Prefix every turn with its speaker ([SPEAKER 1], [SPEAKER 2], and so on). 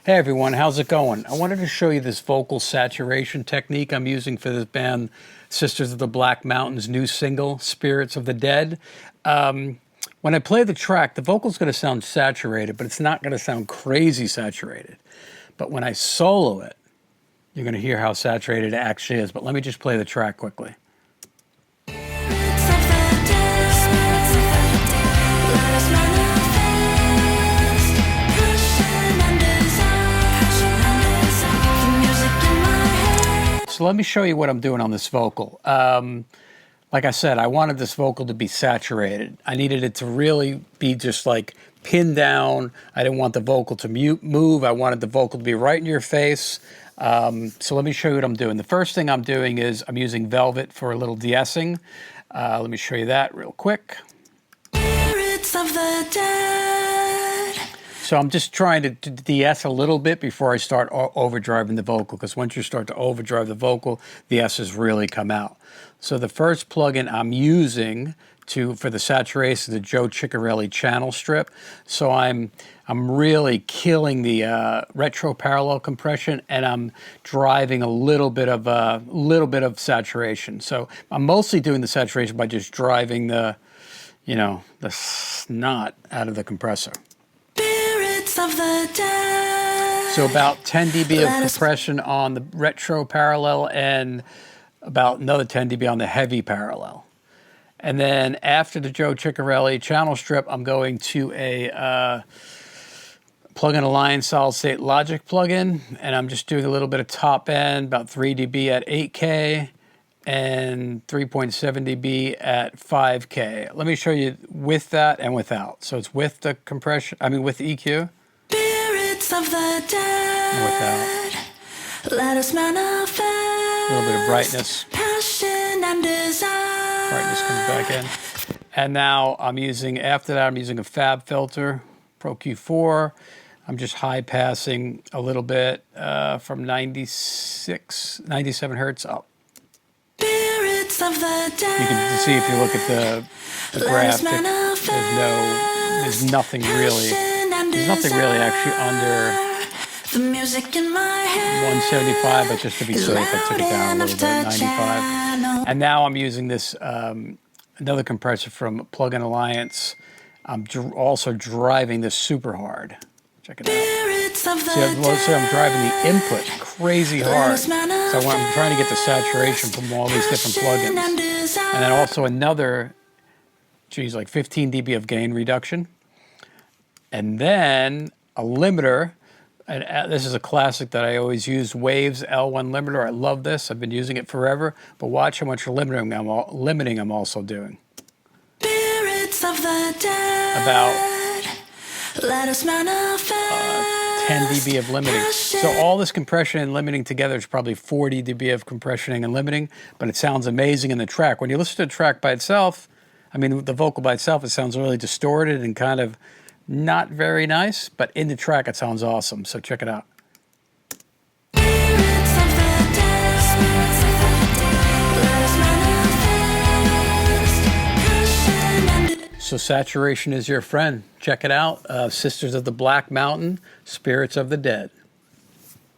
[SPEAKER 1] Hey everyone, how's it going? I wanted to show you this vocal saturation technique I'm using for this band, Sisters of the Black Mountain's new single, Spirits of the Dead. When I play the track, the vocal's going to sound saturated, but it's not going to sound crazy saturated. But when I solo it, you're going to hear how saturated it actually is. But let me just play the track quickly. So let me show you what I'm doing on this vocal. Like I said, I wanted this vocal to be saturated. I needed it to really be just like pinned down. I didn't want the vocal to move. I wanted the vocal to be right in your face. So let me show you what I'm doing. The first thing I'm doing is I'm using Velvet for a little de-essing. Let me show you that real quick. Spirits of the dead. So I'm just trying to de-ess a little bit before I start overdriving the vocal, because once you start to overdrive the vocal, the S's really come out. So the first plugin I'm using for the saturation is the Joe Ciccarelli channel strip. So I'm really killing the retro parallel compression, and I'm driving a little bit of saturation. So I'm mostly doing the saturation by just driving the snot out of the compressor. Of the dead. So about 10 dB of compression on the retro parallel and about another 10 dB on the heavy parallel. And then after the Joe Ciccarelli channel strip, I'm going to a plug-in Alliance solid state Logic plugin, and I'm just doing a little bit of top end, about 3 dB at 8K and 3.7 dB at 5K. Let me show you with that and without. So it's with the compression, with the EQ. Spirits of the dead. And without. Let us manifest. A little bit of brightness. Passion and desire. Brightness comes back in. And now after that, I'm using a Fab filter, Pro Q4. I'm just high passing a little bit from 97 hertz up. Of the dead. You can see if you look at the graph, there's nothing really actually under the music in my head. 175, but just to be safe, I took it down a little bit, 95. And now I'm using this another compressor from Plug-in Alliance. I'm also driving this super hard. Check it out. See, I'm driving the input crazy hard. So I'm trying to get the saturation from all these different plugins. And then also another, like 15 dB of gain reduction. And then a limiter. And this is a classic that I always use, Waves L1 limiter. I love this. I've been using it forever. But watch how much limiting I'm also doing. Spirits of the dead. About let us manifest. 10 dB of limiting. So all this compression and limiting together is probably 40 dB of compressioning and limiting, but it sounds amazing in the track. When you listen to the track by itself, the vocal by itself, it sounds really distorted and kind of not very nice, but in the track it sounds awesome. So check it out. So saturation is your friend. Check it out. Sisters of the Black Mountain, Spirits of the Dead.